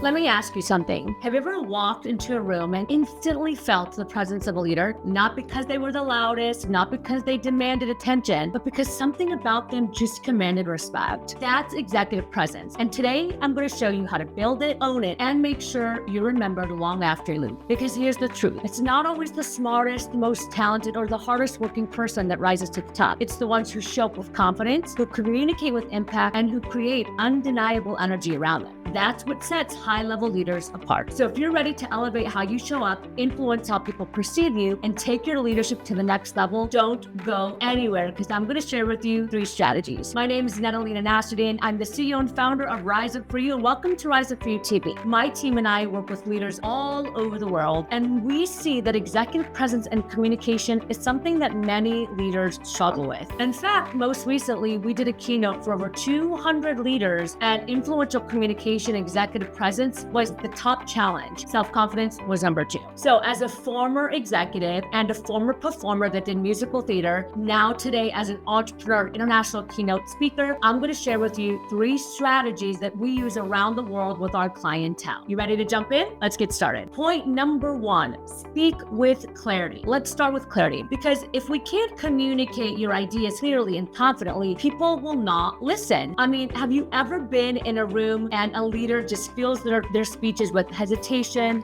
Let me ask you something. Have you ever walked into a room and instantly felt the presence of a leader? Not because they were the loudest, not because they demanded attention, but because something about them just commanded respect. That's executive presence. And today, I'm going to show you how to build it, own it, and make sure you're remembered long after you leave. Because here's the truth. It's not always the smartest, most talented, or the hardest working person that rises to the top. It's the ones who show up with confidence, who communicate with impact, and who create undeniable energy around them. That's what sets high-level leaders apart. So if you're ready to elevate how you show up, influence how people perceive you, and take your leadership to the next level, don't go anywhere, because I'm going to share with you 3 strategies. My name is Lena Nasserdeen. I'm the CEO and founder of Rise Up For You, and welcome to Rise Up For You TV. My team and I work with leaders all over the world, and we see that executive presence and communication is something that many leaders struggle with. In fact, most recently, we did a keynote for over 200 leaders, and influential communication executive presence was the top challenge. Self-confidence was number 2. So as a former executive and a former performer that did musical theater, now today as an entrepreneur, international keynote speaker, I'm going to share with you 3 strategies that we use around the world with our clientele. You ready to jump in? Let's get started. Point number 1, speak with clarity. Let's start with clarity, because if we can't communicate your ideas clearly and confidently, people will not listen. I mean, have you ever been in a room and a leader just feels their speeches with hesitation?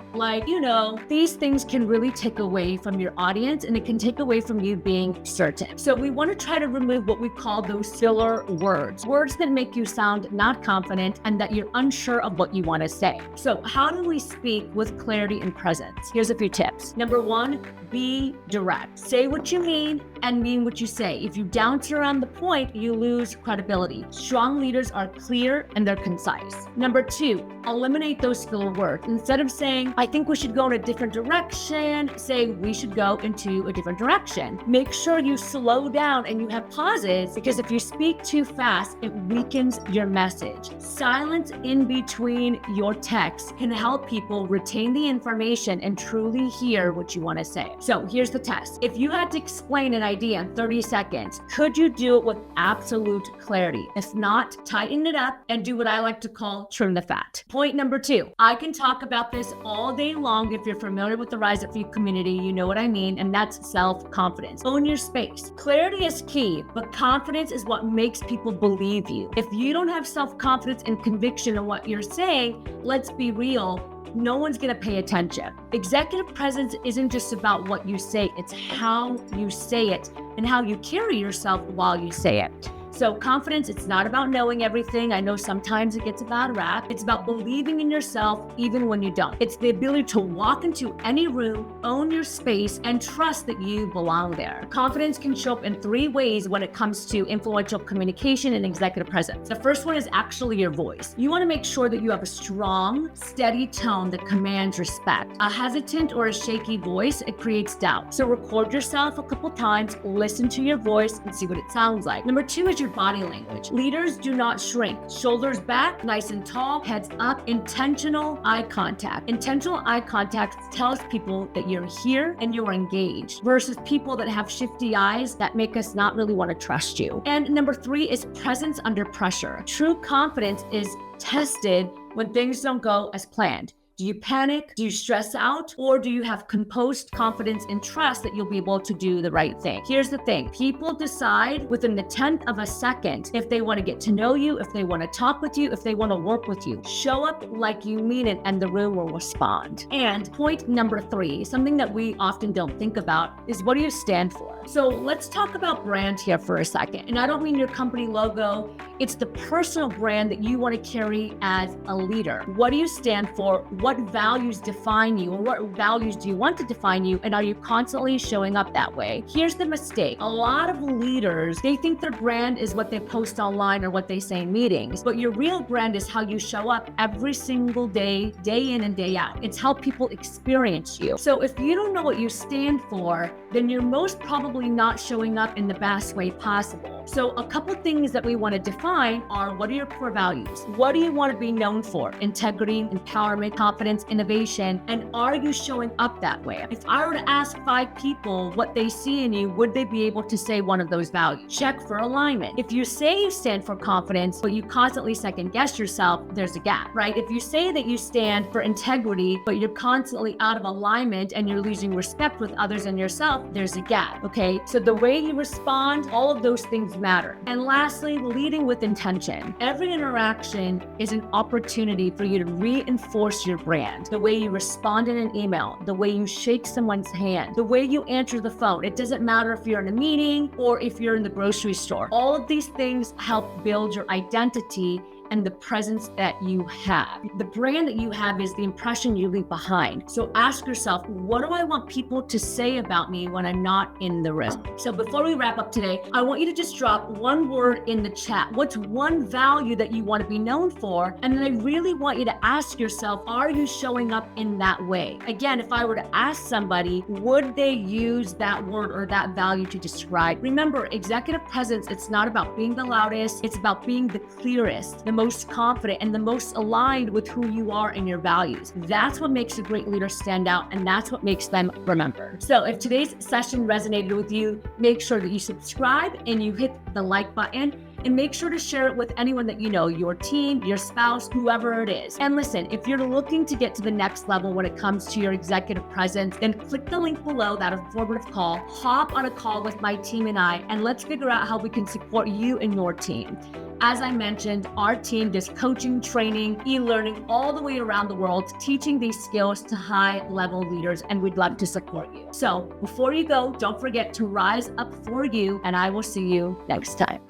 These things can really take away from your audience, and it can take away from you being certain. So we want to try to remove what we call those filler words that make you sound not confident and that you're unsure of what you want to say. So how do we speak with clarity and presence? Here's a few tips. Number 1, be direct. Say what you mean and mean what you say. If you dance around the point, you lose credibility. Strong leaders are clear and they're concise. Number 2, eliminate those filler words. Instead of saying, I think we should go in a different direction, say we should go into a different direction. Make sure you slow down and you have pauses, because if you speak too fast, it weakens your message. Silence in between your text can help people retain the information and truly hear what you want to say. So here's the test. If you had to explain an idea in 30 seconds, could you do it with absolute clarity? If not, tighten it up and do what I like to call trim the fat. Point number 2, I can talk about this all day long. If you're familiar with the Rise Up For You community, you know what I mean, and that's self-confidence. Own your space. Clarity is key, but confidence is what makes people believe you. If you don't have self-confidence and conviction in what you're saying, let's be real, no one's going to pay attention. Executive presence isn't just about what you say, it's how you say it and how you carry yourself while you say it. So confidence, it's not about knowing everything. I know sometimes it gets a bad rap. It's about believing in yourself even when you don't. It's the ability to walk into any room, own your space, and trust that you belong there. Confidence can show up in 3 ways when it comes to influential communication and executive presence. The first one is actually your voice. You want to make sure that you have a strong, steady tone that commands respect. A hesitant or a shaky voice, it creates doubt. So record yourself a couple times, listen to your voice, and see what it sounds like. Number 2 is your body language. Leaders do not shrink. Shoulders back, nice and tall, heads up, intentional eye contact. Intentional eye contact tells people that you're here and you're engaged, versus people that have shifty eyes that make us not really want to trust you. And number 3 is presence under pressure. True confidence is tested when things don't go as planned. Do you panic? Do you stress out? Or do you have composed confidence and trust that you'll be able to do the right thing? Here's the thing. People decide within the 10th of a second if they want to get to know you, if they want to talk with you, if they want to work with you. Show up like you mean it and the room will respond. And point number 3, something that we often don't think about, is what do you stand for? So let's talk about brand here for a second. And I don't mean your company logo. It's the personal brand that you want to carry as a leader. What do you stand for? What values define you, or what values do you want to define you, and are you constantly showing up that way? Here's the mistake. A lot of leaders, they think their brand is what they post online or what they say in meetings, but your real brand is how you show up every single day, day in and day out. It's how people experience you. So if you don't know what you stand for, then you're most probably not showing up in the best way possible. So a couple things that we want to define are, what are your core values? What do you want to be known for? Integrity, empowerment, confidence, innovation. And are you showing up that way? If I were to ask 5 people what they see in you, would they be able to say one of those values? Check for alignment. If you say you stand for confidence, but you constantly second guess yourself, there's a gap, right? If you say that you stand for integrity, but you're constantly out of alignment and you're losing respect with others and yourself, there's a gap, okay? So the way you respond, all of those things matter. And lastly, leading with intention. Every interaction is an opportunity for you to reinforce your brand. The way you respond in an email, the way you shake someone's hand, the way you answer the phone. It doesn't matter if you're in a meeting or if you're in the grocery store. All of these things help build your identity and the presence that you have. The brand that you have is the impression you leave behind. So ask yourself, what do I want people to say about me when I'm not in the room? So before we wrap up today, I want you to just drop one word in the chat. What's one value that you want to be known for? And then I really want you to ask yourself, are you showing up in that way? Again, if I were to ask somebody, would they use that word or that value to describe? Remember, executive presence, it's not about being the loudest, it's about being the clearest, the most confident, and the most aligned with who you are and your values. That's what makes a great leader stand out, and that's what makes them remembered. So if today's session resonated with you, make sure that you subscribe and you hit the like button, and make sure to share it with anyone that you know, your team, your spouse, whoever it is. And listen, if you're looking to get to the next level when it comes to your executive presence, then click the link below, that informative call, hop on a call with my team and I, and let's figure out how we can support you and your team. As I mentioned, our team does coaching, training, e-learning all the way around the world, teaching these skills to high-level leaders, and we'd love to support you. So before you go, don't forget to rise up for you, and I will see you next time.